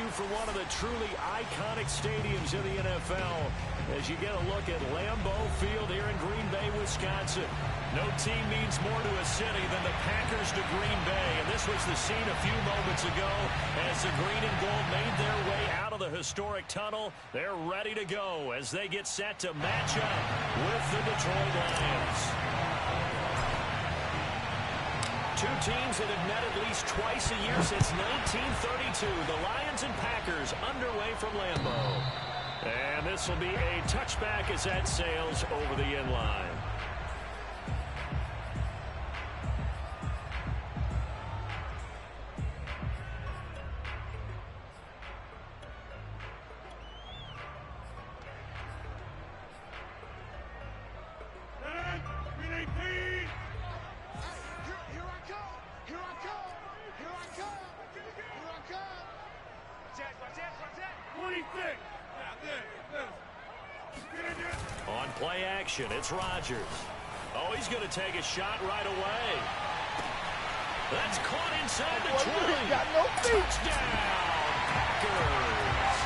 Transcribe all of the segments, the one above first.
preview for one of the truly iconic stadiums in the NFL as you get a look at Lambeau Field here in Green Bay, Wisconsin. No team means more to a city than the Packers to Green Bay, and this was the scene a few moments ago as the green and gold made their way out of the historic tunnel. They're ready to go as they get set to match up with the Detroit Lions. Two teams that have met at least twice a year since 1932. The Lions and Packers underway from Lambeau. And this will be a touchback as that sails over the end line. On play action, it's Rodgers. Oh, he's going to take a shot right away. That's caught inside the 20. Got no feet. Touchdown, Packers.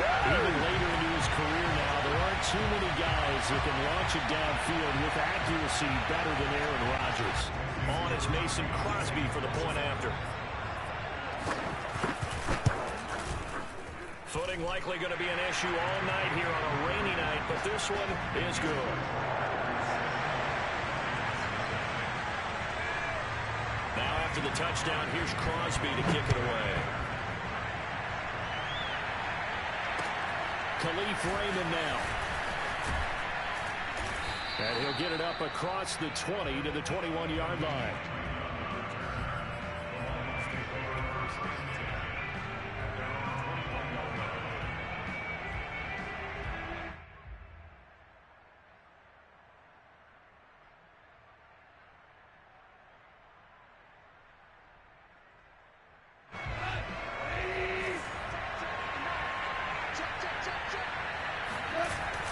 Even later into his career now, there aren't too many guys that can launch it downfield with accuracy better than Aaron Rodgers. On is Mason Crosby for the point after. Footing likely going to be an issue all night here on a rainy night, but this one is good. Now after the touchdown, here's Crosby to kick it away. Khalif Raymond now. And he'll get it up across the 20 to the 21-yard line.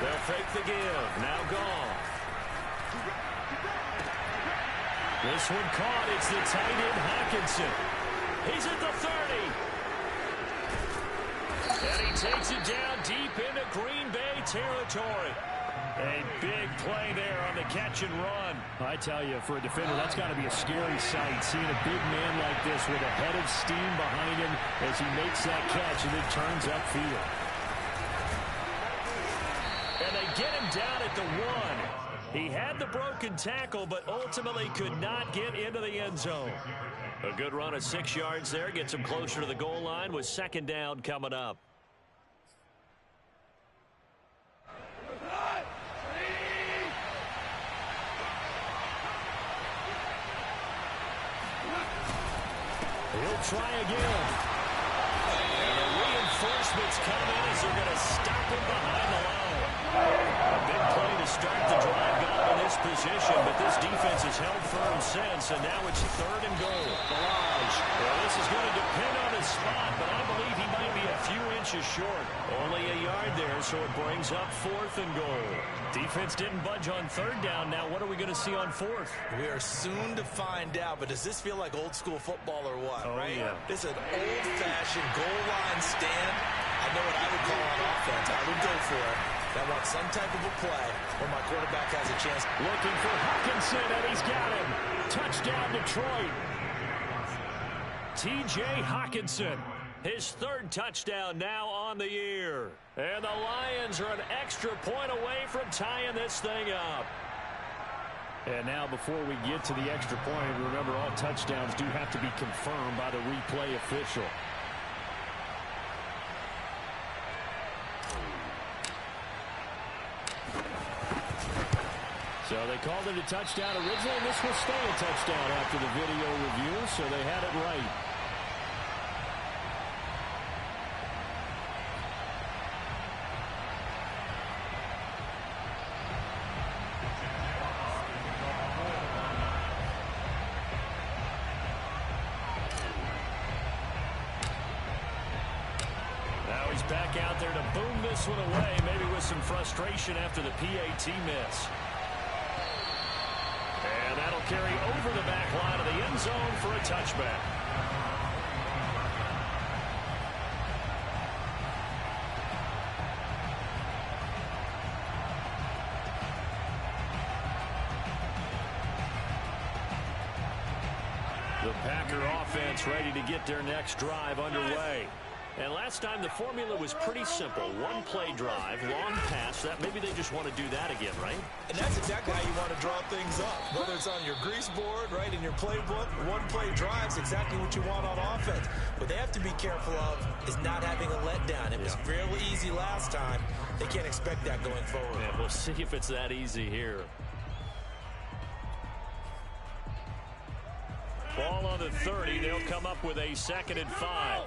They'll fake the give. Now gone. This one caught. It's the tight end Hawkinson. He's at the 30. And he takes it down deep into Green Bay territory. A big play there on the catch and run. I tell you, for a defender, that's got to be a scary sight, seeing a big man like this with a head of steam behind him as he makes that catch and then turns upfield. And they get him down at the 1. He had the broken tackle, but ultimately could not get into the end zone. A good run of 6 yards there gets him closer to the goal line with second down coming up. He'll try again. And the reinforcements come in as they're going to stop him behind the line. A big play to start the drive got in this position, but this defense has held firm since, and now it's 3rd and goal. Barrage. Well, this is going to depend on his spot, but I believe he might be a few inches short. Only a yard there, so it brings up 4th and goal. Defense didn't budge on 3rd down. Now what are we going to see on 4th? We are soon to find out, but does this feel like old school football or what, right? Yeah. This is an old-fashioned goal line stand. I know what I would call on offense. I would go for it. I want some type of a play where my quarterback has a chance. Looking for Hawkinson, and he's got him. Touchdown, Detroit. T.J. Hawkinson, his 3rd touchdown now on the year. And the Lions are an extra point away from tying this thing up. And now before we get to the extra point, remember all touchdowns do have to be confirmed by the replay official. So they called it a touchdown originally, and this will stay a touchdown after the video review, so they had it right. Now he's back out there to boom this one away, maybe with some frustration after the PAT miss. And that'll carry over the back line of the end zone for a touchback. The Packer offense ready to get their next drive underway. And last time the formula was pretty simple. One play drive, long pass. That maybe they just want to do that again, right? And that's exactly how you want to draw things up. Whether it's on your grease board, right, in your playbook, one play drive's exactly what you want on offense. What they have to be careful of is not having a letdown. It was fairly easy last time. They can't expect that going forward. Yeah, we'll see if it's that easy here. Ball on the 30. They'll come up with a 2nd and 5.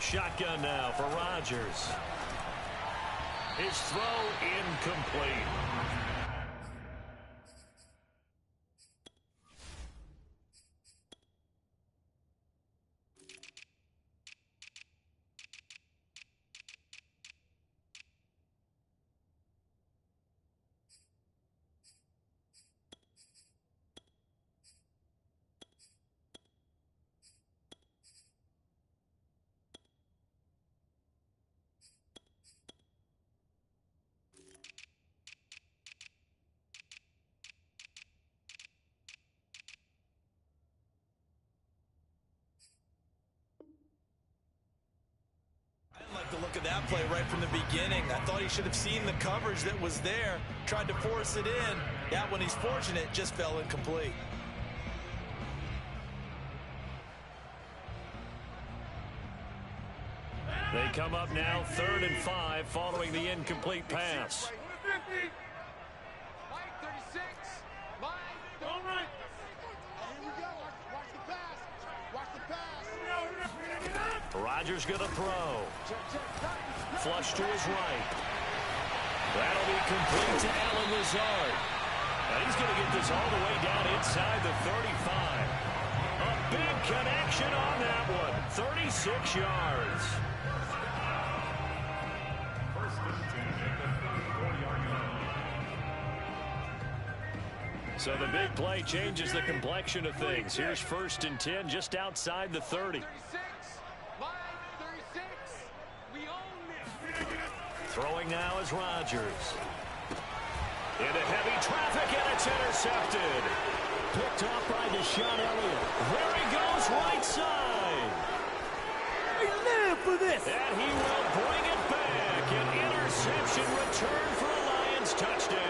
Shotgun now for Rodgers. His throw incomplete. The look of that play right from the beginning. I thought he should have seen the coverage that was there, tried to force it in. That one, he's fortunate, just fell incomplete. They come up now 3rd and 5 following the incomplete pass. Rodgers going to throw. Flush to his right. That'll be complete to Allen Lazard. And he's going to get this all the way down inside the 35. A big connection on that one. 36 yards. So the big play changes the complexion of things. Here's 1st and 10 just outside the 30. Throwing now is Rodgers. Into heavy traffic, and it's intercepted. Picked off by Deshaun Elliott. There he goes, right side. We live for this. And he will bring it back. An interception return for a Lions touchdown.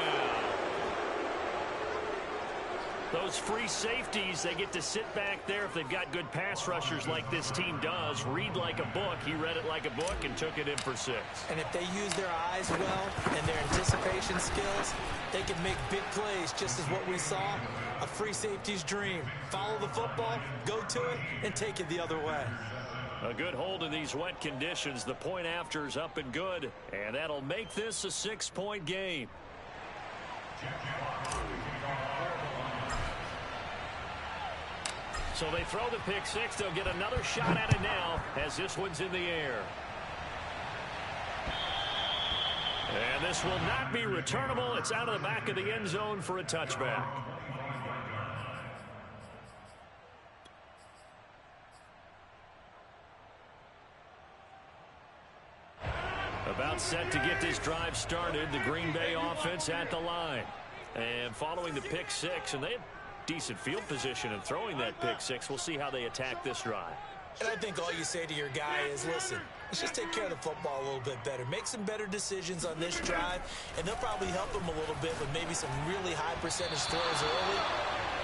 Those free safeties, they get to sit back there if they've got good pass rushers like this team does. Read like a book. He read it like a book and took it in for 6. And if they use their eyes well and their anticipation skills, they can make big plays, just as what we saw. A free safety's dream. Follow the football, go to it, and take it the other way. A good hold in these wet conditions. The point after is up and good, and that'll make this a 6-point game. So they throw the pick 6. They'll get another shot at it now as this one's in the air. And this will not be returnable. It's out of the back of the end zone for a touchback. About set to get this drive started. The Green Bay offense at the line. And following the pick 6, and they have decent field position in throwing that pick 6. We'll see how they attack this drive. And I think all you say to your guy is, listen, let's just take care of the football a little bit better. Make some better decisions on this drive, and they'll probably help him a little bit with maybe some really high percentage throws early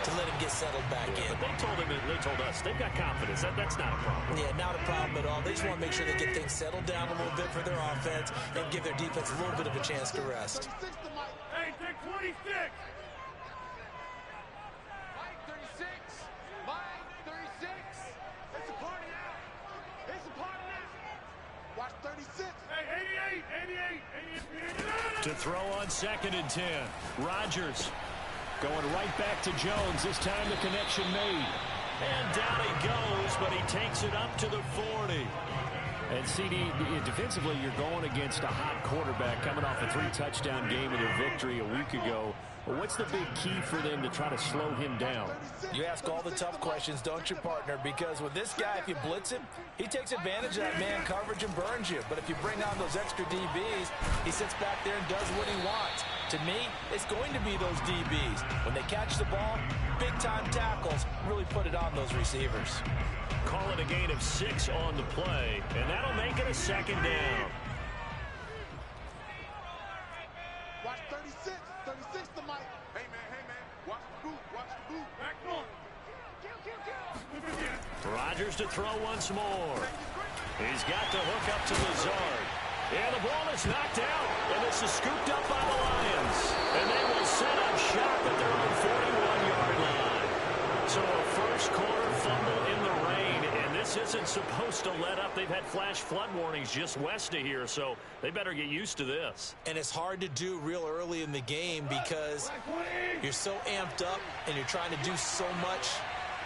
to let him get settled back in. But they told us they've got confidence. That's not a problem. Yeah, not a problem at all. They just want to make sure they get things settled down a little bit for their offense and give their defense a little bit of a chance to rest. Hey, take 26. To throw on 2nd and 10. Rodgers going right back to Jones. This time the connection made. And down he goes, but he takes it up to the 40. And CD, defensively, you're going against a hot quarterback coming off a 3-touchdown game with a victory a week ago. Well, what's the big key for them to try to slow him down? You ask all the tough questions, don't you, partner? Because with this guy, if you blitz him, he takes advantage of that man coverage and burns you. But if you bring on those extra DBs, he sits back there and does what he wants. To me, it's going to be those DBs. When they catch the ball, big-time tackles really put it on those receivers. Call it a gain of 6 on the play, and that'll make it a second down. Watch 36. 36 to Mike. Hey, man. Watch the boot. Watch the boot. Back on. Rodgers to throw once more. He's got the hook up to Lazard. And the ball is knocked out. And this is scooped up by the Lions. And they will set up shop at their own 41-yard line. So a first quarter fumble in the rain. And this isn't supposed to let up. They've had flash flood warnings just west of here. So they better get used to this. And it's hard to do real early in the game because you're so amped up and you're trying to do so much.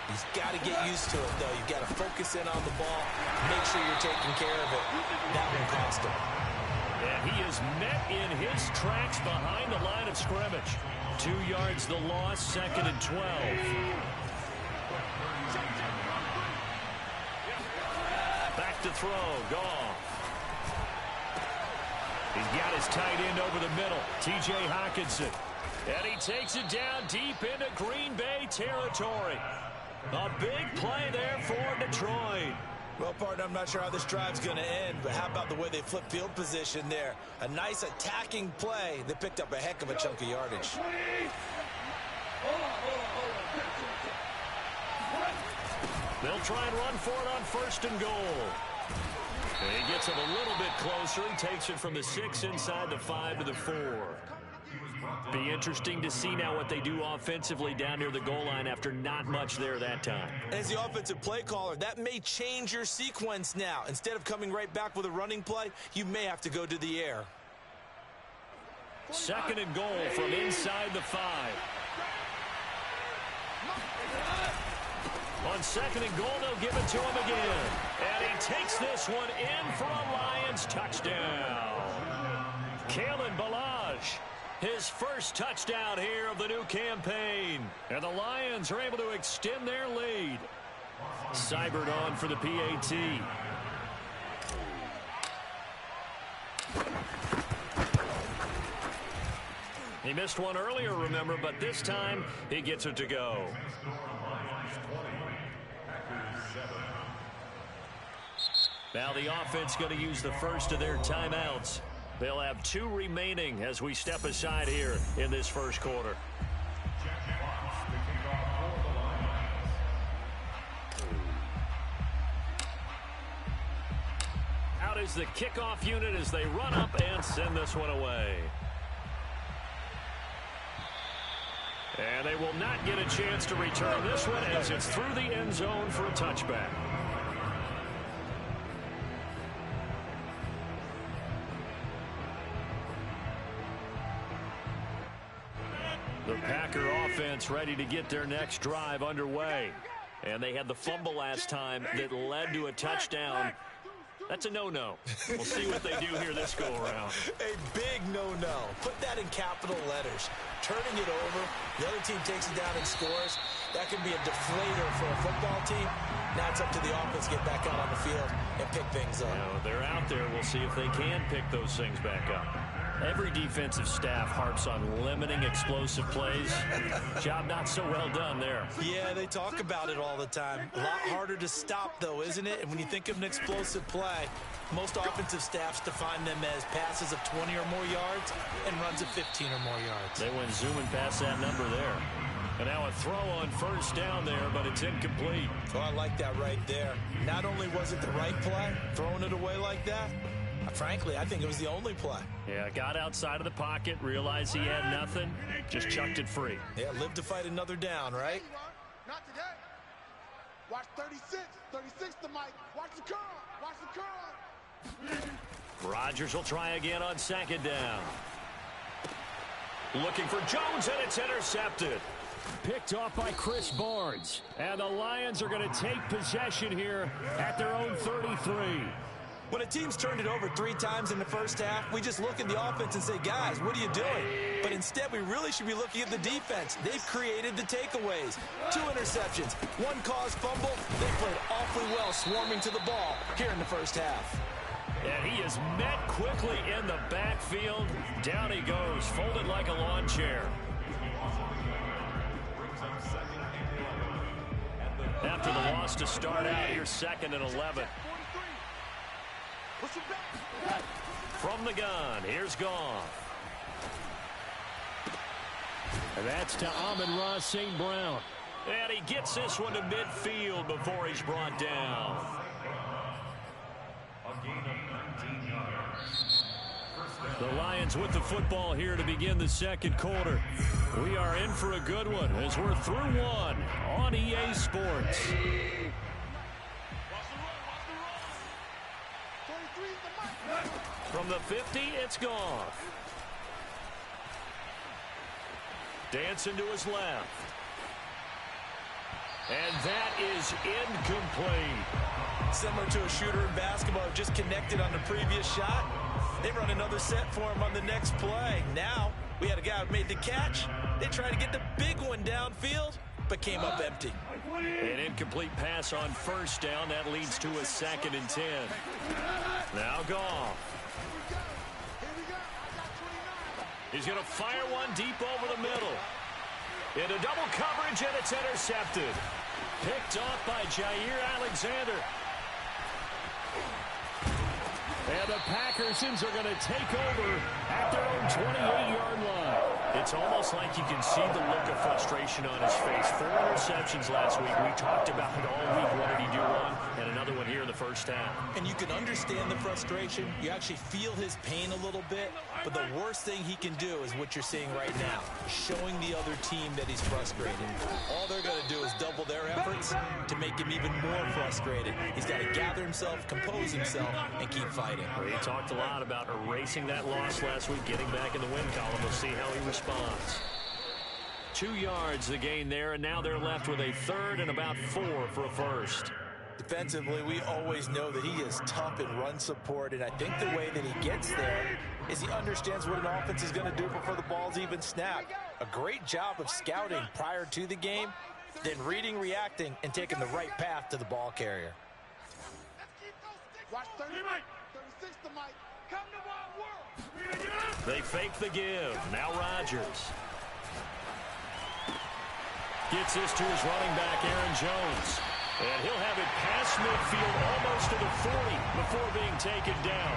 He's got to get used to it, though. You've got to focus in on the ball, make sure you're taking care of it. That will cost him. And he is met in his tracks behind the line of scrimmage. 2 yards the loss, 2nd and 12. Back to throw, Goff. He's got his tight end over the middle, T.J. Hockenson. And he takes it down deep into Green Bay territory. A big play there for Detroit. Well, partner, I'm not sure how this drive's going to end, but how about the way they flip field position there? A nice attacking play. They picked up a heck of a chunk of yardage. They'll try and run for it on 1st and goal. And he gets it a little bit closer. He takes it from the 6 inside the 5 to the 4. Be interesting to see now what they do offensively down near the goal line after not much there that time. As the offensive play caller, that may change your sequence now. Instead of coming right back with a running play, you may have to go to the air. 2nd and goal from inside the 5. On 2nd and goal, they'll give it to him again. And he takes this one in for a Lions touchdown. Kalen Ballage, his first touchdown here of the new campaign. And the Lions are able to extend their lead. Seibert on for the PAT. He missed one earlier, remember, but this time he gets it to go. Now the offense going to use the first of their timeouts. They'll have 2 remaining as we step aside here in this first quarter. Out is the kickoff unit as they run up and send this one away. And they will not get a chance to return this one as it's through the end zone for a touchback. The Packer offense ready to get their next drive underway. And they had the fumble last time that led to a touchdown. That's a no-no. We'll see what they do here this go-around. A big no-no. Put that in capital letters. Turning it over, the other team takes it down and scores. That can be a deflator for a football team. Now it's up to the offense to get back out on the field and pick things up. You know, they're out there. We'll see if they can pick those things back up. Every defensive staff harps on limiting explosive plays. Job not so well done there. Yeah, they talk about it all the time. A lot harder to stop, though, isn't it? And when you think of an explosive play, most offensive staffs define them as passes of 20 or more yards and runs of 15 or more yards. They went zooming past that number there. And now a throw on 1st down there, but it's incomplete. Oh, I like that right there. Not only was it the right play, throwing it away like that, frankly, I think it was the only play. Yeah, got outside of the pocket, realized he had nothing, just chucked it free. Yeah, live to fight another down, right? Not today. Watch 36. 36 to Mike. Watch the curl. Watch the curl. Rodgers will try again on 2nd down. Looking for Jones, and it's intercepted. Picked off by Chris Barnes. And the Lions are going to take possession here at their own 33. When a team's turned it over 3 times in the first half, we just look at the offense and say, guys, what are you doing? But instead, we really should be looking at the defense. They've created the takeaways. 2 interceptions, 1 caused fumble. They played awfully well swarming to the ball here in the first half. And he is met quickly in the backfield. Down he goes, folded like a lawn chair. After the loss to start out, here's 2nd and 11. From the gun, here's Goff. And that's to Amon-Ra St. Brown. And he gets this one to midfield before he's brought down. The Lions with the football here to begin the second quarter. We are in for a good one as we're through 1 on EA Sports. From the 50, it's Goff. Dancing to his left. And that is incomplete. Similar to a shooter in basketball who just connected on the previous shot. They run another set for him on the next play. Now, we had a guy who made the catch. They tried to get the big one downfield, but came up empty. An incomplete pass on first down. That leads to a 2nd and 10. Now Goff. He's going to fire one deep over the middle. Into double coverage, and it's intercepted. Picked off by Jair Alexander. And the Packersons are going to take over at their own 28-yard line. It's almost like you can see the look of frustration on his face. 4 interceptions last week. We talked about it all week. What did he do wrong? And another one here in the first half. And you can understand the frustration. You actually feel his pain a little bit. But the worst thing he can do is what you're seeing right now, showing the other team that he's frustrated. All they're going to do is double their efforts to make him even more frustrated. He's got to gather himself, compose himself, and keep fighting. He talked a lot about erasing that loss last week, getting back in the win column. We'll see how he responds. 2 yards the gain there, and now they're left with a 3rd and about 4 for a first. Defensively, we always know that he is tough in run support, and I think the way that he gets there is he understands what an offense is going to do before the ball's even snapped. A great job of scouting prior to the game, then reading, reacting, and taking the right path to the ball carrier. Watch 36 to Mike. Come to Wild World. They fake the give. Now Rodgers. Gets this to his running back, Aaron Jones. And he'll have it past midfield almost to the 40 before being taken down.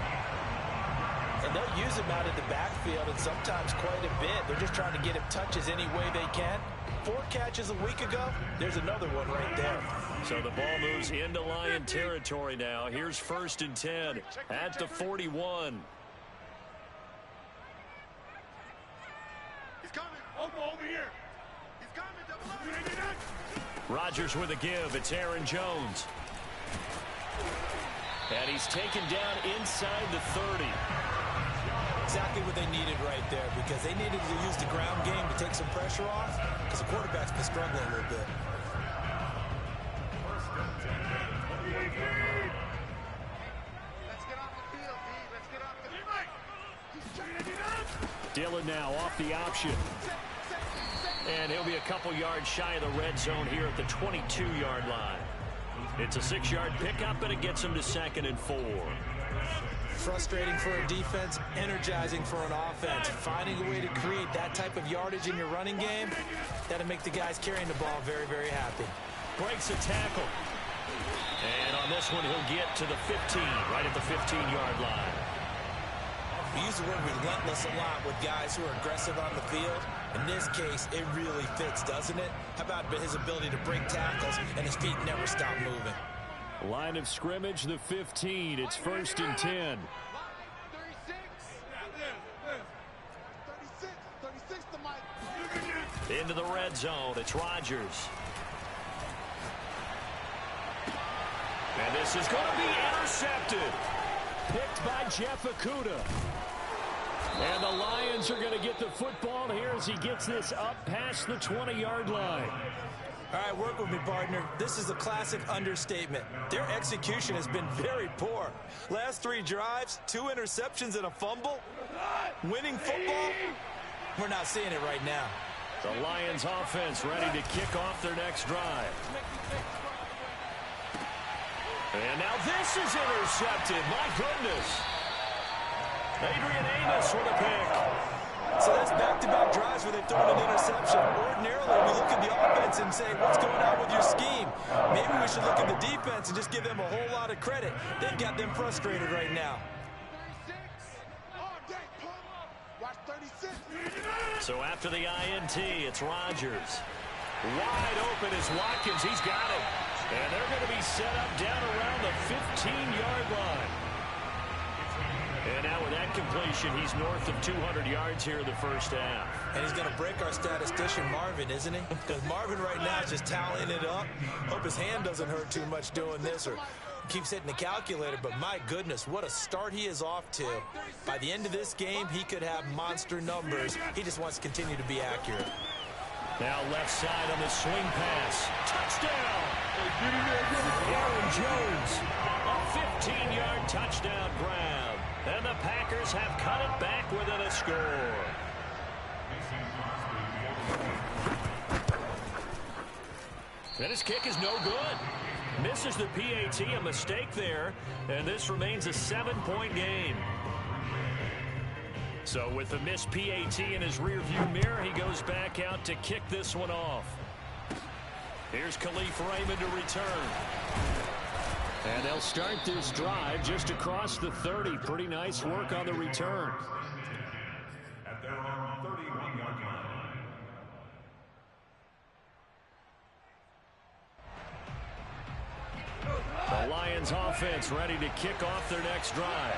And they'll use him out of the backfield, and sometimes quite a bit. They're just trying to get him touches any way they can. 4 catches a week ago. There's another one right there. So the ball moves into Lion territory now. Here's 1st and 10 at the 41. He's coming. Over here. He's coming. Rodgers with a give. It's Aaron Jones. And he's taken down inside the 30. Exactly what they needed right there, because they needed to use the ground game to take some pressure off, because the quarterback's been struggling a little bit. Let's get off the field, D. Let's get off the field. Dillon now off the option. And he'll be a couple yards shy of the red zone here at the 22-yard line. It's a 6-yard pickup, and it gets him to 2nd and 4. Frustrating for a defense, energizing for an offense. Finding a way to create that type of yardage in your running game, that'll make the guys carrying the ball very, very happy. Breaks a tackle. And on this one, he'll get to the 15, right at the 15-yard line. We use the word relentless a lot with guys who are aggressive on the field. In this case, it really fits, doesn't it? How about his ability to break tackles and his feet never stop moving? Line of scrimmage, the 15. It's 1st and 10. 36 to Mike. Into the red zone. It's Rodgers. And this is going to be intercepted. Picked by Jeff Okudah. And the Lions are going to get the football here as he gets this up past the 20-yard line. All right, work with me, partner. This is a classic understatement. Their execution has been very poor. Last 3 drives, 2 interceptions and a fumble. Winning football? We're not seeing it right now. The Lions offense ready to kick off their next drive. And now this is intercepted. My goodness. Adrian Amos with a pick. So that's back-to-back drives where they've thrown an interception. Ordinarily, we look at the offense and say, what's going on with your scheme? Maybe we should look at the defense and just give them a whole lot of credit. They've got them frustrated right now. 36. All day, pump. Watch 36. So after the INT, it's Rodgers. Wide open is Watkins. He's got it. And they're going to be set up down around the 15-yard line. And now with that completion, he's north of 200 yards here in the first half. And he's going to break our statistician Marvin, isn't he? Because Marvin right now is just tallying it up. Hope his hand doesn't hurt too much doing this or keeps hitting the calculator. But my goodness, what a start he is off to. By the end of this game, he could have monster numbers. He just wants to continue to be accurate. Now left side on the swing pass. Touchdown! Aaron Jones. A 15-yard touchdown grab. And the Packers have cut it back within a score. And his kick is no good. Misses the PAT, a mistake there. And this remains a 7-point game. So with the missed PAT in his rearview mirror, he goes back out to kick this one off. Here's Khalif Raymond to return. And they'll start this drive just across the 30. Pretty nice work on the return. At their own 31-yard line. The Lions offense ready to kick off their next drive.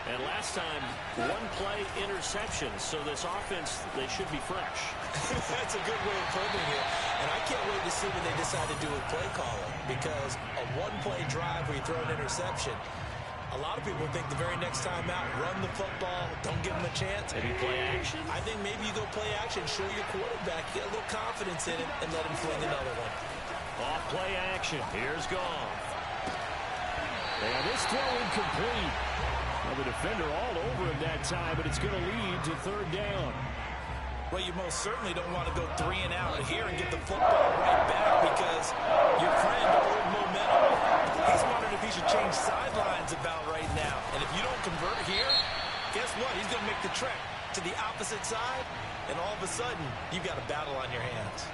And last time, 1-play interception. So this offense, they should be fresh. That's a good way of putting it. And I can't wait to see what they decide to do with play calling. Because a 1-play drive where you throw an interception, a lot of people think the very next time out, run the football, don't give them a chance. Maybe play action? I think maybe you go play action, show your quarterback, get a little confidence in him, and let him fling another one. Off play action. Here's Goff. And this throw incomplete. Well, the defender all over him that time, but it's going to lead to third down. Well, you most certainly don't want to go 3 and out here and get the football right back because your friend, old momentum, he's wondering if he should change sidelines about right now. And if you don't convert here, guess what? He's going to make the trek to the opposite side, and all of a sudden, you've got a battle on your hands.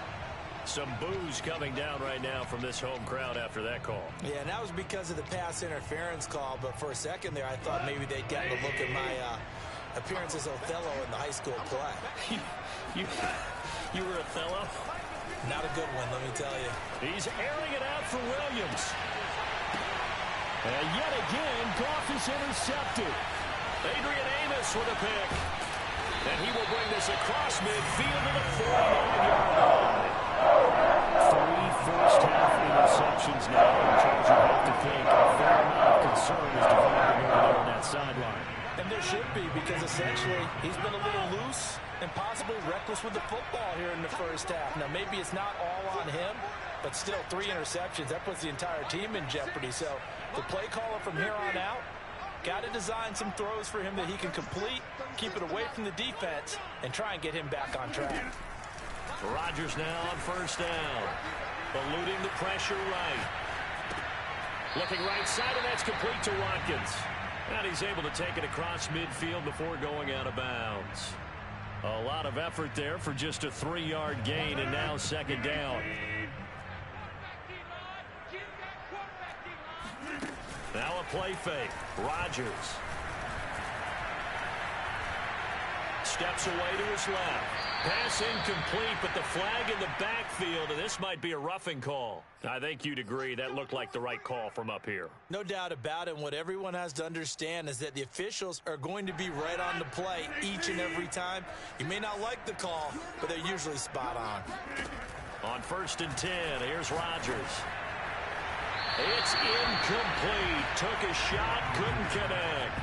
Some boos coming down right now from this home crowd after that call. Yeah, and that was because of the pass interference call, but for a second there, I thought maybe they'd gotten a look at my appearance as Othello in the high school play. You were Othello? Not a good one, let me tell you. He's airing it out for Williams. And yet again, Goff is intercepted. Adrian Amos with a pick. And he will bring this across midfield to the 49-yard line. 3 first-half interceptions now. And Chargers have to think a fair amount of concern is developing over there on that sideline. And there should be, because essentially he's been a little loose and possibly reckless with the football here in the first half. Now, maybe it's not all on him, but still 3 interceptions. That puts the entire team in jeopardy. So the play caller from here on out got to design some throws for him that he can complete, keep it away from the defense, and try and get him back on track. Rodgers now on first down. Eluding the pressure right. Looking right side, and that's complete to Watkins. And he's able to take it across midfield before going out of bounds. A lot of effort there for just a 3-yard gain, and now second down. Now a play fake. Rodgers. Steps away to his left. Pass incomplete, but the flag in the backfield, and this might be a roughing call. I think you'd agree that looked like the right call from up here. No doubt about it. What everyone has to understand is that the officials are going to be right on the play each and every time. You may not like the call, but they're usually spot on. On 1st and 10, here's Rodgers. It's incomplete. Took a shot, couldn't connect.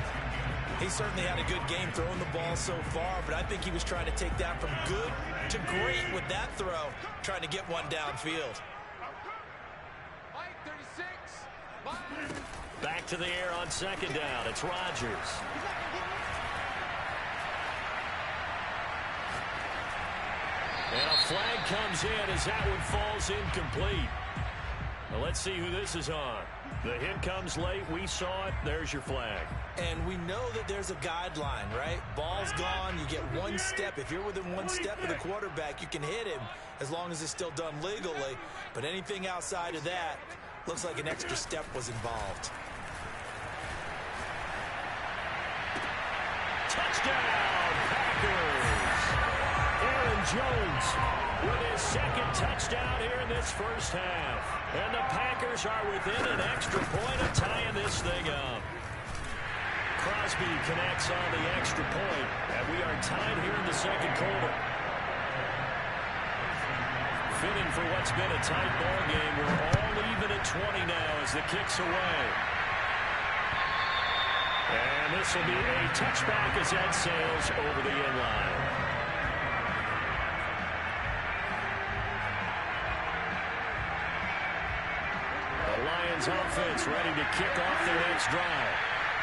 He certainly had a good game throwing the ball so far, but I think he was trying to take that from good to great with that throw, trying to get one downfield. to the air on second down. It's Rodgers. And a flag comes in as that one falls incomplete. Now let's see who this is on. The hit comes late. We saw it. There's your flag. And we know that there's a guideline, right? Ball's gone. You get one step. If you're within one step of the quarterback, you can hit him as long as it's still done legally. But anything outside of that looks like an extra step was involved. Touchdown, Packers! Aaron Jones with his second touchdown here in this first half. And the Packers are within an extra point of tying this thing up. Crosby connects on the extra point, and we are tied here in the second quarter. Fitting for what's been a tight ball game. We're all even at 20 now as the kick's away. And this will be a touchback as that sails over the end line. The Lions offense ready to kick off their next drive.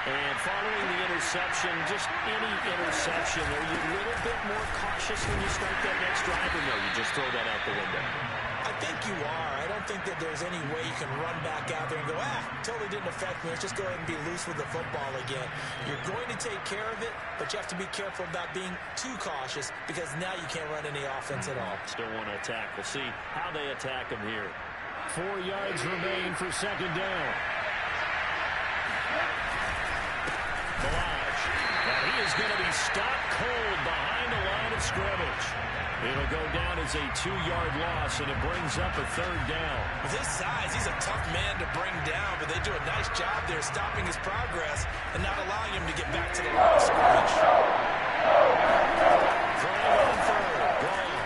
And following the interception, just any interception, are you a little bit more cautious when you start that next drive, or no, you just throw that out the window? I think you are. I don't think that there's any way you can run back out there and go, totally didn't affect me. Let's just go ahead and be loose with the football again. You're going to take care of it, but you have to be careful about being too cautious because now you can't run any offense at all. Still want to attack. We'll see how they attack them here. 4 yards remain for second down. Barrage. Now he is going to be stopped cold behind the line of scrimmage. It'll go down as a 2-yard loss, and it brings up a third down. With his size, he's a tough man to bring down, but they do a nice job there stopping his progress and not allowing him to get back to the line of scrimmage. Throwing on third. Gone.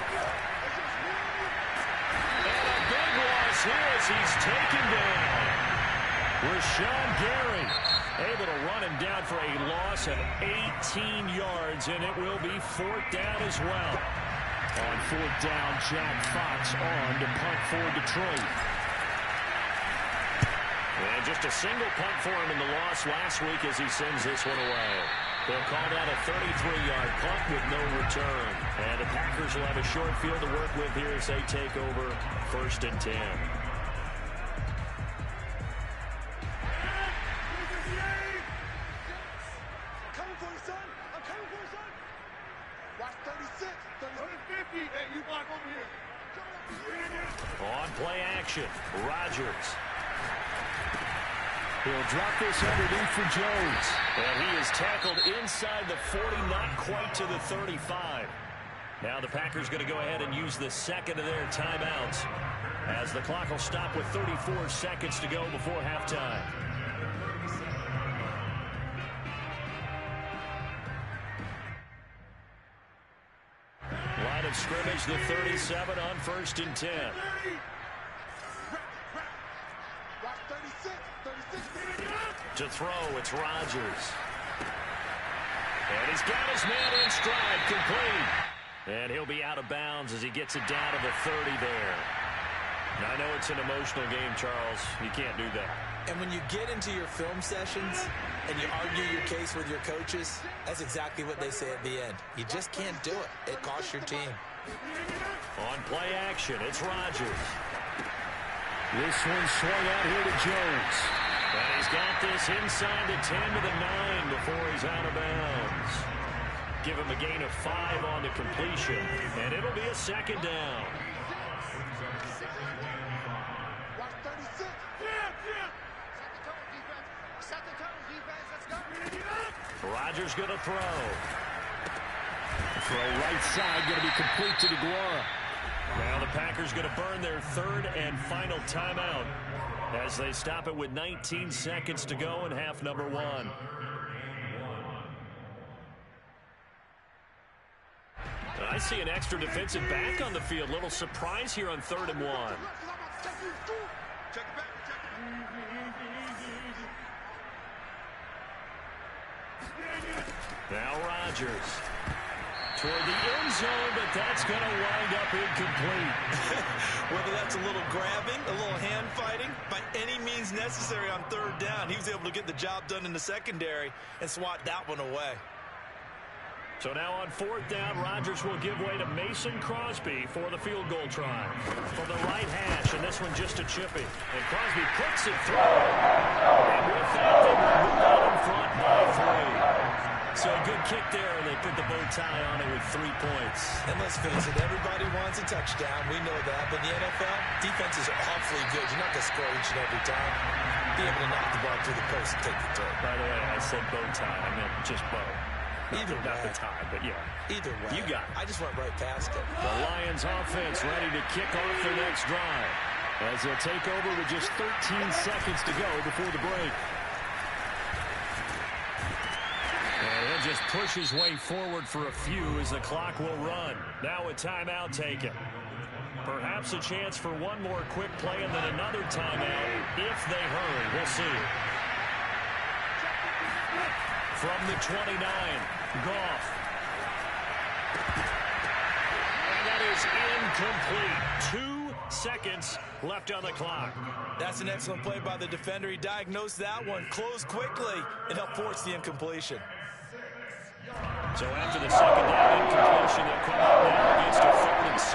And a big loss here as he's taken down. Rashawn Gary able to run him down for a loss of 18 yards, and it will be fourth down as well. On fourth down, Jack Fox on to punt for Detroit. And just a single punt for him in the loss last week as he sends this one away. They'll call that a 33-yard punt with no return. And the Packers will have a short field to work with here as they take over first and 10. On play action, Rodgers. He'll drop this underneath for Jones. And he is tackled inside the 40, not quite to the 35. Now the Packers going to go ahead and use the second of their timeouts as the clock will stop with 34 seconds to go before halftime. Line of scrimmage, the 37 on first and 10. To throw, it's Rodgers. And he's got his man in stride, complete. And he'll be out of bounds as he gets it down to the 30 there. Now, I know it's an emotional game, Charles. You can't do that. And when you get into your film sessions and you argue your case with your coaches, that's exactly what they say at the end. You just can't do it. It costs your team. On play action, it's Rodgers. This one swung out here to Jones. And he's got this inside the 10 to the 9 before he's out of bounds. Give him a gain of 5 on the completion, and it'll be a second down. Rodgers going to throw. Throw right side, going to be complete to DeGuara. Now the Packers going to burn their third and final timeout as they stop it with 19 seconds to go in half number 1. I see an extra defensive back on the field. Little surprise here on 3rd and 1. Now Rodgers. for the end zone, but that's going to wind up incomplete. Whether that's a little grabbing, a little hand fighting, by any means necessary on third down, he was able to get the job done in the secondary and swat that one away. So now on fourth down, Rodgers will give way to Mason Crosby for the field goal try. From the right hash, and this one just a chippy. And Crosby puts it through. And with that, they will move out in front by 3. So a good kick there, and they put the bow tie on it with 3 points. And let's face it, everybody wants a touchdown. We know that. But in the NFL, defenses are awfully good. You're not going to score each and every time. Be able to knock the ball through the post and take the throw. By the way, I said bow tie. I meant just bow. Either not way. the tie, but yeah. Either way. You got it. I just went right past it. The Lions offense ready to kick off their next drive as they'll take over with just 13 seconds to go before the break. And he'll just push his way forward for a few as the clock will run. Now a timeout taken. Perhaps a chance for one more quick play and then another timeout if they hurry. We'll see. From the 29, Goff. And that is incomplete. 2 seconds left on the clock. That's an excellent play by the defender. He diagnosed that one, closed quickly, and helped force the incompletion. So after the second down incompletion, they'll come out now against a 3rd and 6.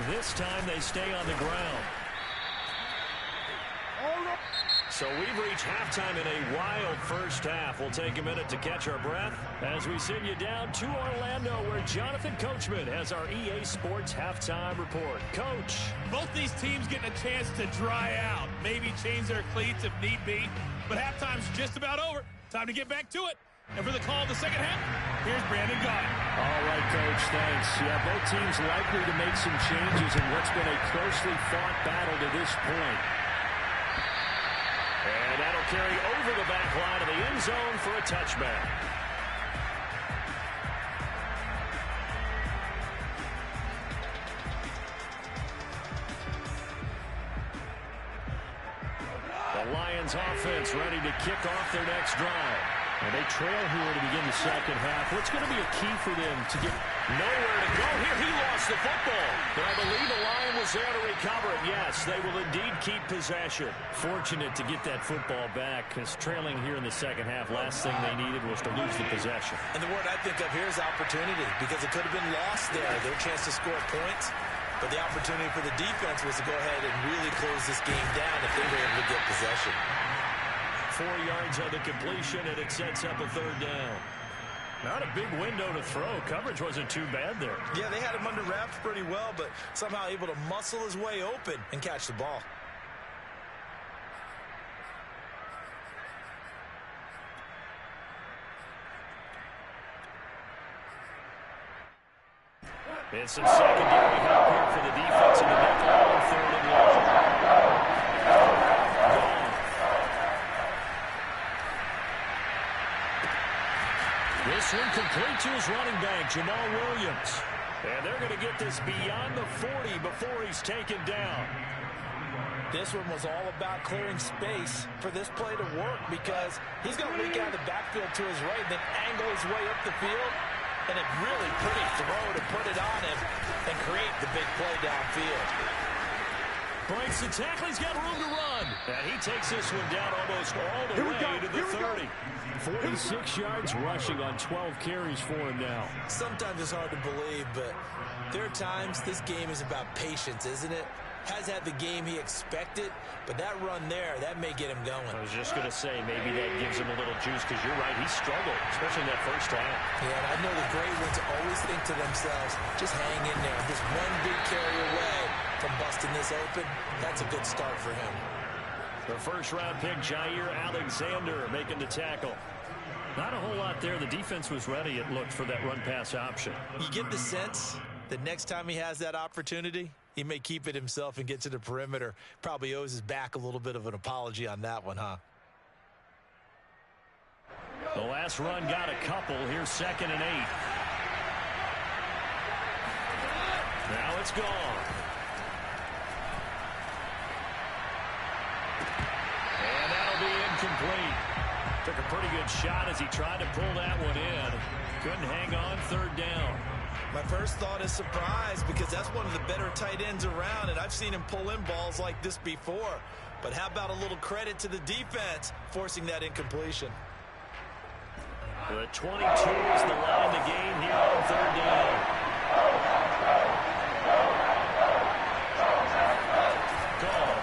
This time they stay on the ground. So we've reached halftime in a wild first half. We'll take a minute to catch our breath as we send you down to Orlando, where Jonathan Coachman has our EA Sports halftime report. Coach. Both these teams getting a chance to dry out, maybe change their cleats if need be, but halftime's just about over. Time to get back to it. And for the call of the second half, here's Brandon Gaudin. All right, Coach, thanks. Yeah, both teams likely to make some changes in what's been a closely fought battle to this point. And that'll carry over the back line of the end zone for a touchback. The Lions offense ready to kick off their next drive. And they trail here to begin the second half. What's going to be a key for them to get nowhere to go here? He lost the football. But I believe the Lion was there to recover it. Yes, they will indeed keep possession. Fortunate to get that football back, because trailing here in the second half, last thing they needed was to lose the possession. And the word I think of here is opportunity, because it could have been lost there. Their chance to score points. But the opportunity for the defense was to go ahead and really close this game down if they were able to get possession. 4 yards on the completion, and it sets up a 3rd down. Not a big window to throw. Coverage wasn't too bad there. Yeah, they had him under wraps pretty well, but somehow able to muscle his way open and catch the ball. It's some secondary help here for the defense in the nickel on 3rd and long. This one complete to his running back, Jamal Williams. And they're going to get this beyond the 40 before he's taken down. This one was all about clearing space for this play to work, because he's going to leak out of the backfield to his right, then angle his way up the field. And a really pretty throw to put it on him and create the big play downfield. Breaks the tackle. He's got room to run. And he takes this one down almost all the way to the 30. 46 yards rushing on 12 carries for him now. Sometimes it's hard to believe, but there are times this game is about patience, isn't it? Has had the game he expected, but that run there, that may get him going. I was just going to say, maybe that gives him a little juice, because you're right, he struggled, especially in that first half. Yeah, and I know the great ones always think to themselves, just hang in there. Just one big carry away from busting this open. That's a good start for him. The first-round pick, Jair Alexander, making the tackle. Not a whole lot there. The defense was ready, it looked, for that run-pass option. You get the sense that next time he has that opportunity, he may keep it himself and get to the perimeter. Probably owes his back a little bit of an apology on that one, huh? The last run got a couple. Here's 2nd and 8. Now it's gone. And that'll be incomplete. Took a pretty good shot as he tried to pull that one in. Couldn't hang on 3rd down. My first thought is surprise, because that's one of the better tight ends around, and I've seen him pull in balls like this before. But how about a little credit to the defense forcing that incompletion? The 22 is the line to gain here on 3rd down. Gone.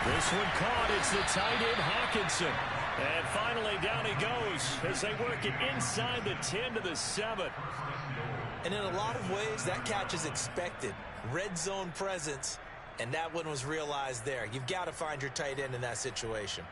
This one caught. It's the tight end Hawkinson. And finally down he goes as they work it inside the 10 to the 7. And in a lot of ways, that catch is expected. Red zone presence, and that one was realized there. You've got to find your tight end in that situation.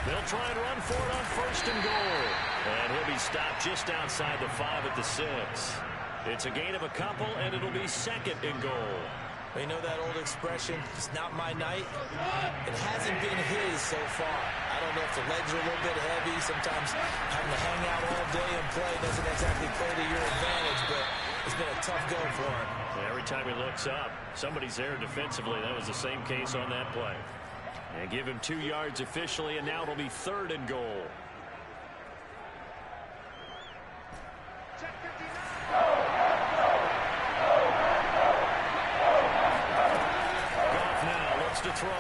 They'll try and run for it on 1st and goal. And he'll be stopped just outside the 5 at the 6. It's a gain of a couple, and it'll be 2nd and goal. You know that old expression, it's not my night? It hasn't been his so far. I don't know if the legs are a little bit heavy. Sometimes having to hang out all day and play doesn't exactly play to your advantage, but it's been a tough go for him. Every time he looks up, somebody's there defensively. That was the same case on that play. And give him 2 yards officially, and now it'll be 3rd and goal. Goff now looks to throw.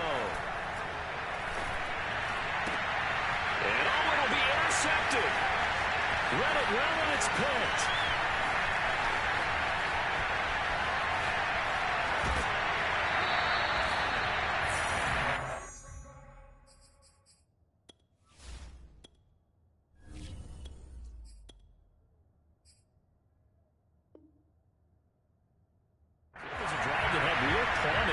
And it'll be intercepted. Run it well, and it's picked.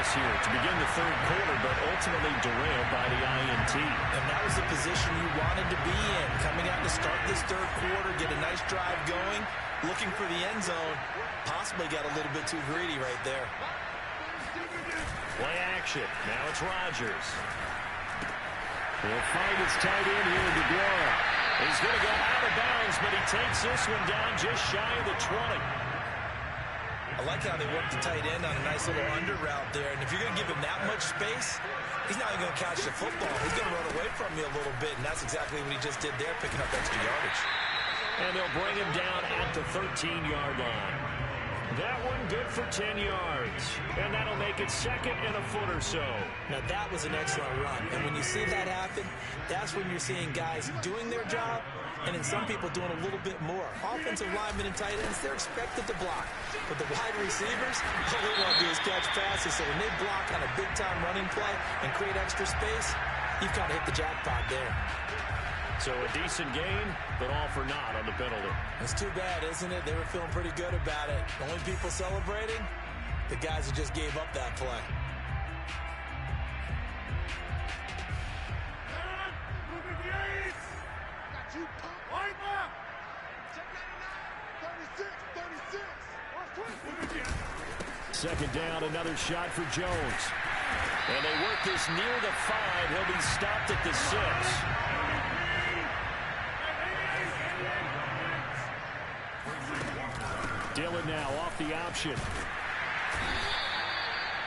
Here to begin the 3rd quarter, but ultimately derailed by the INT. And that was the position you wanted to be in. Coming out to start this 3rd quarter, get a nice drive going, looking for the end zone. Possibly got a little bit too greedy right there. Play action. Now it's Rodgers. He'll find his tight end here to go. He's going to go out of bounds, but he takes this one down just shy of the 20. I like how they work the tight end on a nice little under route there. And if you're going to give him that much space, he's not even going to catch the football. He's going to run away from you a little bit, and that's exactly what he just did there, picking up extra yardage. And they'll bring him down at the 13-yard line. That one good for 10 yards. And that'll make it 2nd and a foot or so. Now, that was an excellent run. And when you see that happen, that's when you're seeing guys doing their job, and then some people doing a little bit more. Offensive linemen and tight ends, they're expected to block. But the wide receivers, all they want to do is catch passes. So when they block on a big-time running play and create extra space, you've kind of hit the jackpot there. So a decent game, but all for naught on the penalty. It's too bad, isn't it? They were feeling pretty good about it. The only people celebrating, the guys who just gave up that play. Second down, another shot for Jones. And they work this near the 5. He'll be stopped at the 6. Dillon now off the option.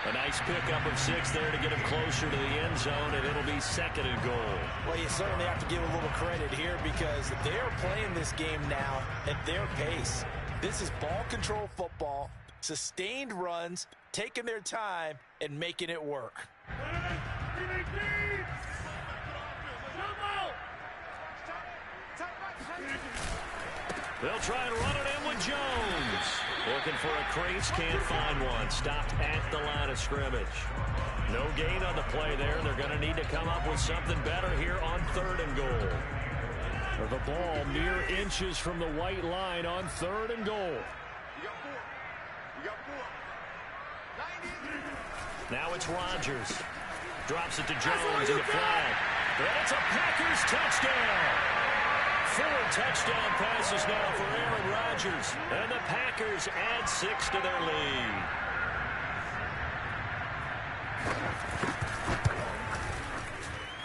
A nice pickup of 6 there to get him closer to the end zone, and it'll be 2nd and goal. Well, you certainly have to give a little credit here because they're playing this game now at their pace. This is ball control football, sustained runs, taking their time, and making it work. They'll try and run it in with Jones. Looking for a crease, can't find one. Stopped at the line of scrimmage. No gain on the play there. They're going to need to come up with something better here on 3rd and goal. The ball mere inches from the white line on 3rd and goal. Now it's Rodgers. Drops it to Jones and the flag. And it's a Packers touchdown. 4 touchdown passes now for Aaron Rodgers. And the Packers add 6 to their lead.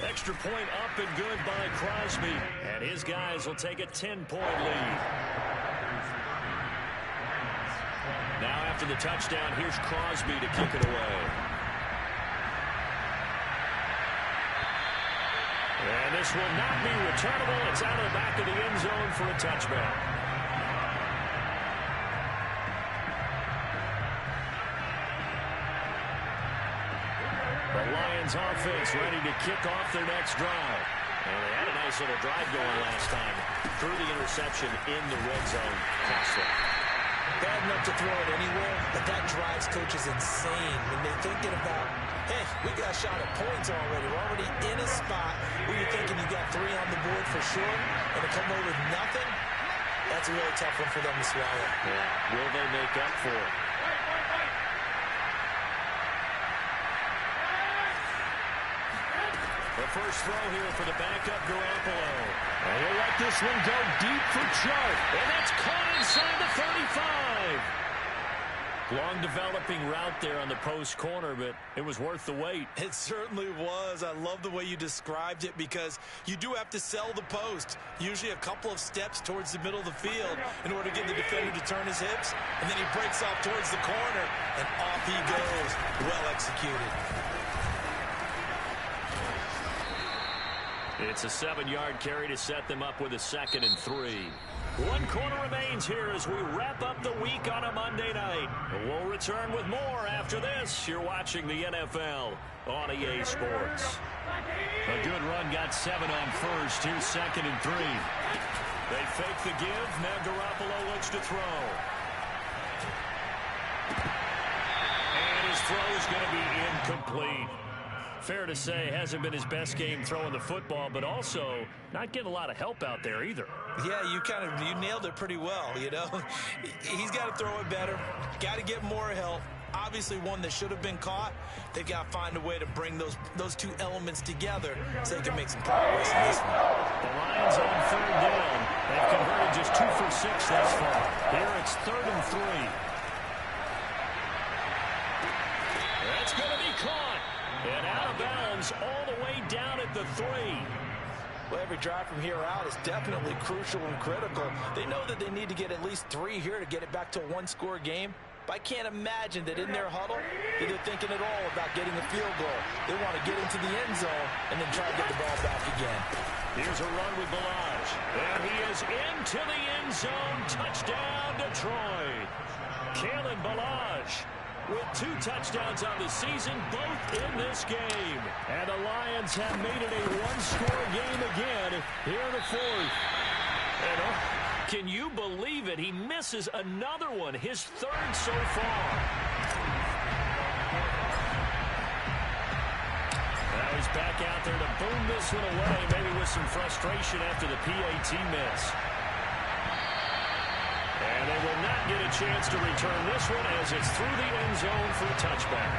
Extra point up and good by Crosby. And his guys will take a 10-point lead. Now after the touchdown, here's Crosby to kick it away. And this will not be returnable. It's out of the back of the end zone for a touchback. The Lions offense ready to kick off their next drive. And they had a nice little drive going last time. Threw the interception in the red zone. Costly. Bad enough to throw it anywhere, but that drives coaches insane when they're thinking about, hey, we got shot at points already. We're already in a spot where you're thinking you got 3 on the board for sure, and to come away with nothing, that's a really tough one for them to swallow. Yeah. Will they make up for it? The first throw here for the backup Garoppolo. And he'll let this one go deep for Chubb. And that's caught inside the 35. Long developing route there on the post corner, but it was worth the wait. It certainly was. I love the way you described it because you do have to sell the post. Usually a couple of steps towards the middle of the field in order to get the defender to turn his hips. And then he breaks off towards the corner, and off he goes. Well executed. It's a 7-yard carry to set them up with a 2nd and 3. 1 quarter remains here as we wrap up the week on a Monday night. We'll return with more after this. You're watching the NFL on EA Sports. A good run, got 7 on first. Here's 2nd and 3. They fake the give. Now Garoppolo looks to throw. And his throw is going to be incomplete. Fair to say, hasn't been his best game throwing the football, but also not getting a lot of help out there either. Yeah, you nailed it pretty well, you know. He's got to throw it better. Got to get more help. Obviously one that should have been caught. They've got to find a way to bring those 2 elements together so they can make some progress in this one. The Lions on 3rd down. They've converted just 2 for 6 thus far. Here it's 3rd and 3. That's going to be caught. And out of bounds all the way down at the 3. Well, every drive from here out is definitely crucial and critical. They know that they need to get at least 3 here to get it back to a 1-score game. But I can't imagine that in their huddle that they're thinking at all about getting a field goal. They want to get into the end zone and then try to get the ball back again. Here's a run with Balaj. And he is into the end zone. Touchdown, Detroit. Kalen Balaj with 2 touchdowns on the season, both in this game. And the Lions have made it a 1-score game again here in the 4th. And can you believe it? He misses another one, his 3rd so far. Now he's back out there to boom this one away, maybe with some frustration after the PAT miss. And they will not get a chance to return this one as it's through the end zone for a touchback.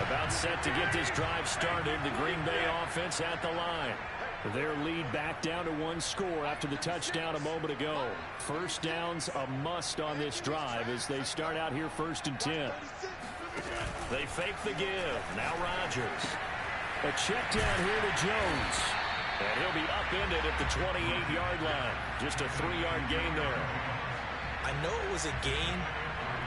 About set to get this drive started. The Green Bay offense at the line. Their lead back down to 1 score after the touchdown a moment ago. First down's a must on this drive as they start out here 1st and 10. They fake the give. Now Rodgers. A check down here to Jones. And he'll be upended at the 28-yard line. Just a 3-yard gain there. I know it was a gain,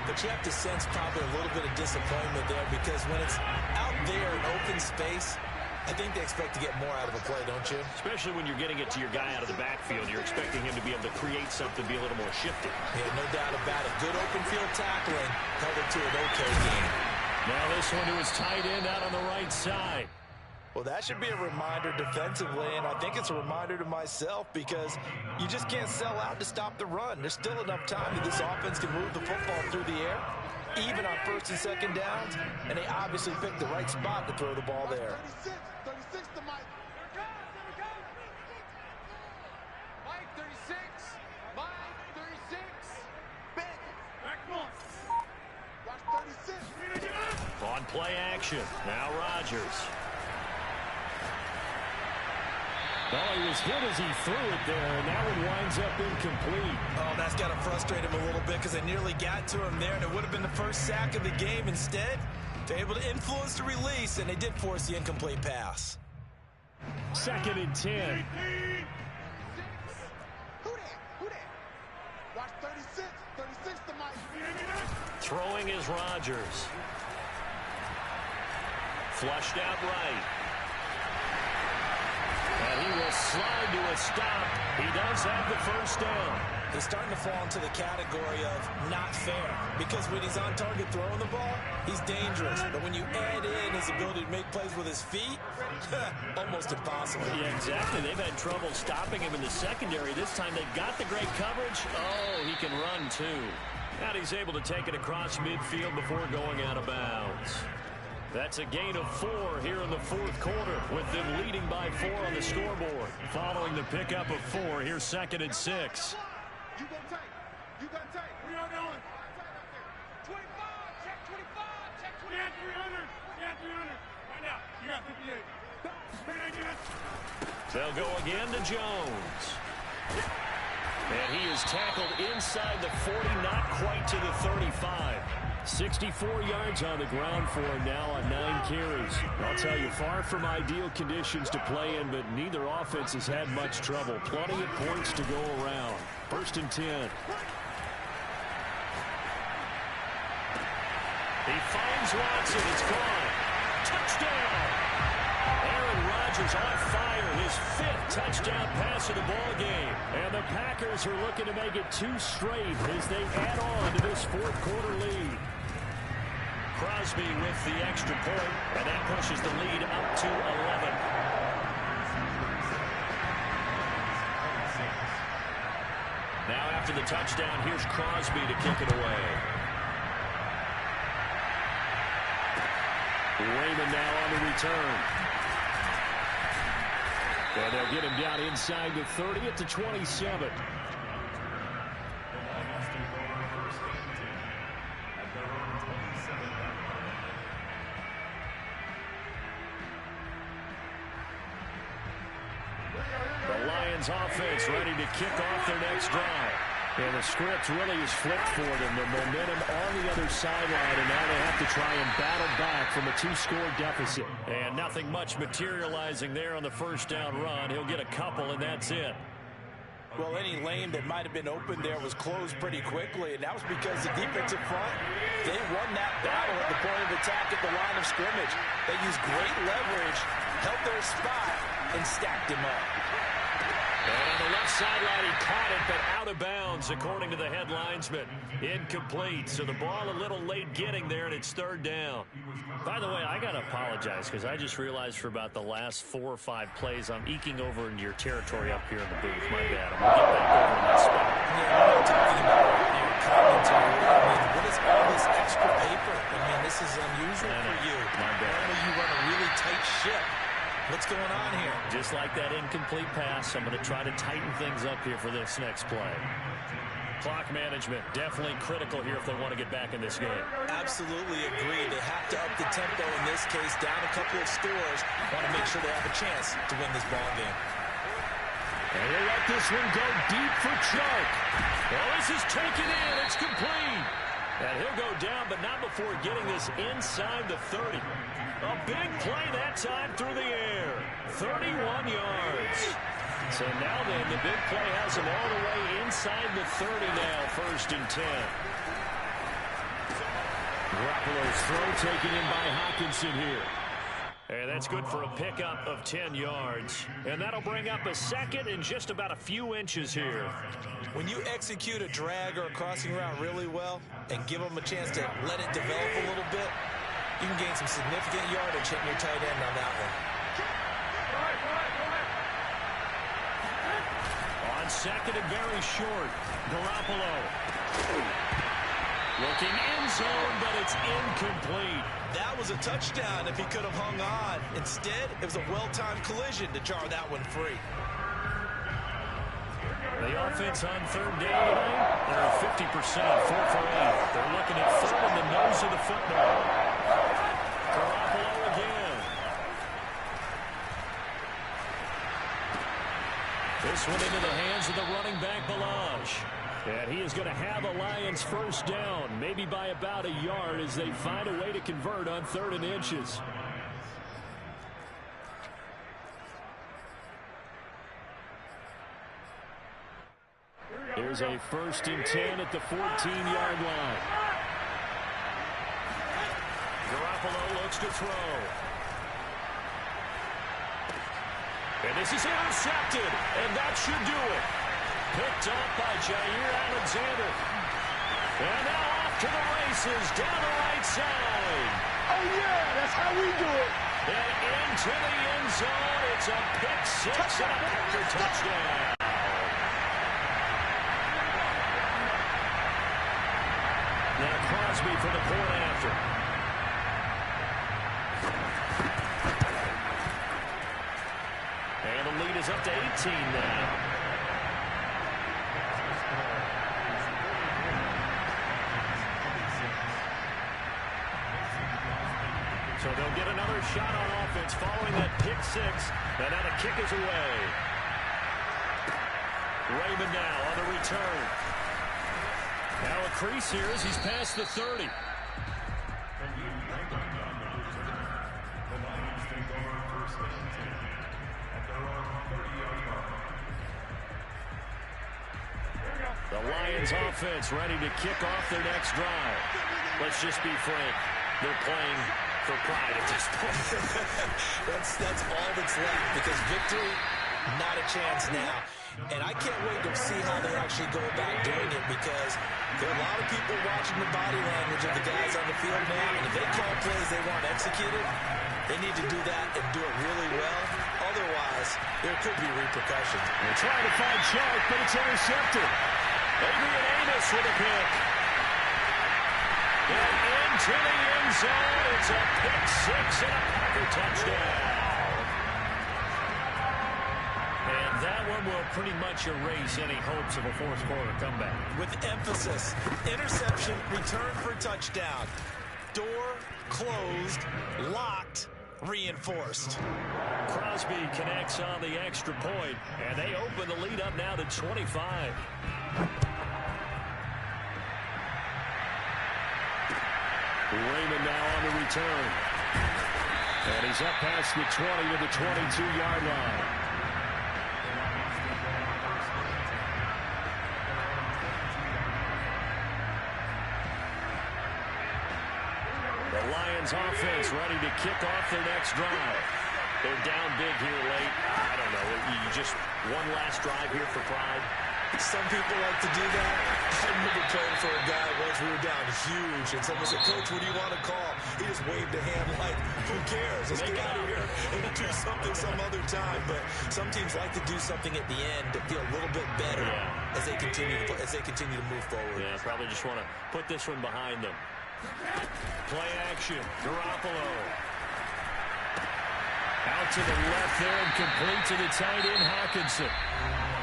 but you have to sense probably a little bit of disappointment there because when it's out there in open space, I think they expect to get more out of a play, don't you? Especially when you're getting it to your guy out of the backfield. You're expecting him to be able to create something, be a little more shifty. Yeah, no doubt about it. Good open field tackling held it to an okay gain. Now this one to his tight end out on the right side. Well, that should be a reminder defensively, and I think it's a reminder to myself because you just can't sell out to stop the run. There's still enough time that this offense can move the football through the air, even on 1st and 2nd downs, and they obviously picked the right spot to throw the ball there. 36 to Mike. Mike, 36. Mike, 36. Big. On play action, now Rodgers. Oh, he was hit as he threw it there, and that one winds up incomplete. Oh, that's got to frustrate him a little bit because they nearly got to him there, and it would have been the first sack of the game. Instead, they're able to influence the release, and they did force the incomplete pass. 2nd and 10. Who that? Watch 36. 36 to Mike. Throwing is Rodgers. Flushed out right. And he will slide to a stop. He does have the first down. He's starting to fall into the category of not fair because when he's on target throwing the ball, he's dangerous. But when you add in his ability to make plays with his feet, almost impossible. Yeah, exactly. They've had trouble stopping him in the secondary. This time they've got the great coverage. Oh, he can run too. And he's able to take it across midfield before going out of bounds. That's a gain of 4 here in the 4th quarter, with them leading by 4 on the scoreboard. Following the pickup of 4, here's 2nd and 6. You go tight. You got tight. 300 on. 25. Check 25. Check 25. Yeah, 300. Right now. You got 58. They'll go again to Jones. And he is tackled inside the 40, not quite to the 35. 64 yards on the ground for him now on 9 carries. I'll tell you, far from ideal conditions to play in, but neither offense has had much trouble. Plenty of points to go around. 1st and 10. He finds Watson. It's gone. Touchdown! Aaron Rodgers on fire. His 5th touchdown pass of the ball game. And the Packers are looking to make it 2 straight as they add on to this 4th quarter lead. Crosby with the extra point, and that pushes the lead up to 11. Now after the touchdown, here's Crosby to kick it away. Raymond now on the return. And they'll get him down inside the 30 at the 27. The Lions offense ready to kick off their next drive. And the script really is flipped for them. The momentum on the other sideline, and now they have to try and battle back from a 2-score deficit. And nothing much materializing there on the first down run. He'll get a couple, and that's it. Well, any lane that might have been open there was closed pretty quickly, and that was because the defensive front, they won that battle at the point of attack at the line of scrimmage. They used great leverage, held their spot, and stacked him up. And on the left sideline, he caught it, but out of bounds, according to the head linesman. Incomplete, so the ball a little late getting there, and it's 3rd down. By the way, I got to apologize, because I just realized for about the last 4 or 5 plays, I'm eking over into your territory up here in the booth. My bad. I'm going to get back over in that spot. Yeah, we're talking about your commentary. I mean, what is all this extra paper? I mean, this is unusual for you. My bad. Normally you run a really tight ship. What's going on here? Just like that incomplete pass, I'm going to try to tighten things up here for this next play. Clock management, definitely critical here if they want to get back in this game. Absolutely agree. They have to up the tempo in this case, down a couple of scores. Want to make sure they have a chance to win this ball game. And they let this one go deep for Chark. Well, this is taken in. It's complete. And he'll go down, but not before getting this inside the 30. A big play that time through the air. 31 yards. So now then, the big play has him all the way inside the 30 now, 1st and 10. Garoppolo's throw taken in by Hockenson here. And that's good for a pickup of 10 yards. And that'll bring up a 2nd and just about a few inches here. When you execute a drag or a crossing route really well and give them a chance to let it develop a little bit, you can gain some significant yardage hitting your tight end on that one. On 2nd and very short, Garoppolo. Looking in zone, but it's incomplete. That was a touchdown if he could have hung on. Instead, it was a well-timed collision to jar that one free. The offense on 3rd down tonight, they're at 50%, 4 for 8. They're looking at 3rd in the nose of the football. This one into the hands of the running back, Balaj. And he is going to have a Lions first down, maybe by about a yard as they find a way to convert on 3rd and inches. Here's a 1st and 10 at the 14-yard line. Garoppolo looks to throw. And this is intercepted, and that should do it. Picked up by Jair Alexander. And now off to the races, down the right side. Oh, yeah, that's how we do it. And into the end zone, it's a pick six and a Packer touchdown. Now Crosby for the point after. And the lead is up to 18 now. So they'll get another shot on offense following that pick six. And now the kick is away. Raymond now on the return. Now a crease here as he's past the 30. The Lions offense ready to kick off their next drive. Let's just be frank. They're playing for pride at this point. that's all that's left, because victory, not a chance now. And I can't wait to see how they actually go about doing it, because there are a lot of people watching the body language of the guys on the field now, and if they call plays they want executed, they need to do that and do it really well. Otherwise, there could be repercussions. They're trying to find Chark, but it's intercepted. Adrian Amos with a pick. And into the end zone, it's a pick six and a Packer touchdown. And that one will pretty much erase any hopes of a fourth quarter comeback. With emphasis, interception, return for touchdown. Door closed, locked, reinforced. Crosby connects on the extra point, and they open the lead up now to 25. Raymond now on the return. And he's up past the 20 to the 22-yard line. The Lions offense ready to kick off their next drive. They're down big here late. I don't know. You just one last drive here for pride. Some people like to do that. I remember playing for a guy once. We were down huge, and someone said, "Coach, what do you want to call?" He just waved a hand like, "Who cares? Let's get out of here and do something some other time." But some teams like to do something at the end to feel a little bit better as they continue to move forward. Yeah, probably just want to put this one behind them. Play action. Garoppolo. Out to the left there and complete to the tight end, Hawkinson.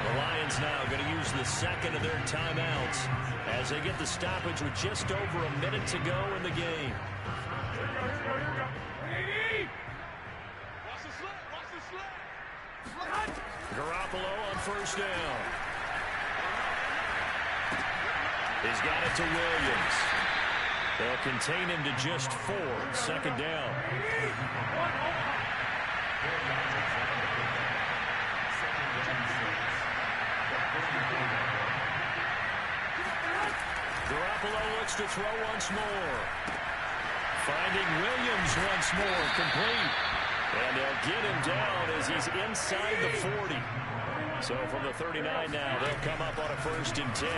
The Lions now going to use the second of their timeouts as they get the stoppage with just over a minute to go in the game. Garoppolo on first down. He's got it to Williams. They'll contain him to just 4. Second down. Garoppolo looks to throw once more. Finding Williams once more, complete. And they'll get him down as he's inside the 40. So from the 39 now, they'll come up on a 1st and 10.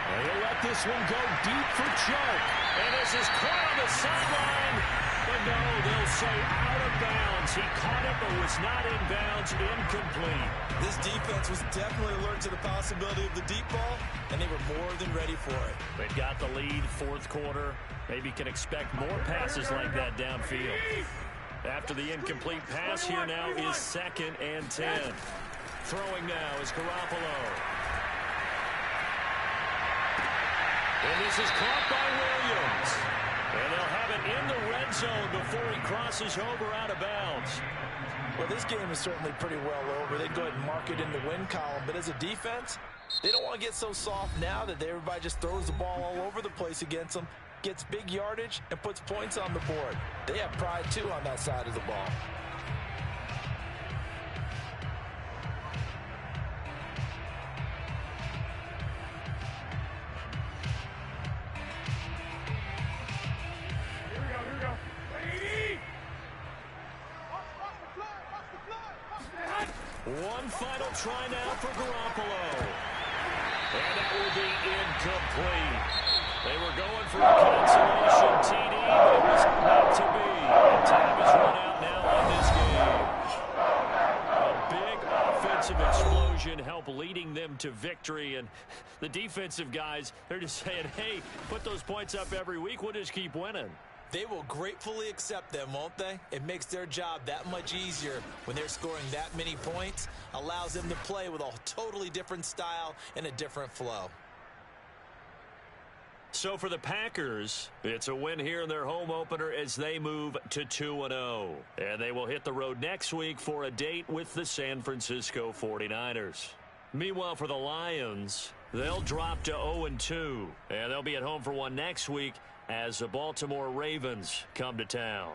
And he'll let this one go deep for Chark. And this is caught on the sideline. But no, they'll say out of bounds. He caught it, but was not in bounds. Incomplete. This defense was definitely alert to the possibility of the deep ball, and they were more than ready for it. They've got the lead, 4th quarter. Maybe can expect more passes like that downfield. After the incomplete pass, here now is 2nd and 10. Throwing now is Garoppolo. And this is caught by Williams. And they'll have it in the red zone before he crosses over out of bounds. Well, this game is certainly pretty well over. They'd go ahead and mark it in the win column. But as a defense, they don't want to get so soft now that everybody just throws the ball all over the place against them, gets big yardage, and puts points on the board. They have pride, too, on that side of the ball. One final try now for Garoppolo. And that will be incomplete. They were going for a consolation TD, but it was not to be. And time is run out now on this game. A big offensive explosion helped leading them to victory. And the defensive guys, they're just saying, hey, put those points up every week. We'll just keep winning. They will gratefully accept them, won't they? It makes their job that much easier when they're scoring that many points. Allows them to play with a totally different style and a different flow. So for the Packers, it's a win here in their home opener as they move to 2-0. And they will hit the road next week for a date with the San Francisco 49ers. Meanwhile, for the Lions, they'll drop to 0-2. And they'll be at home for one next week as the Baltimore Ravens come to town.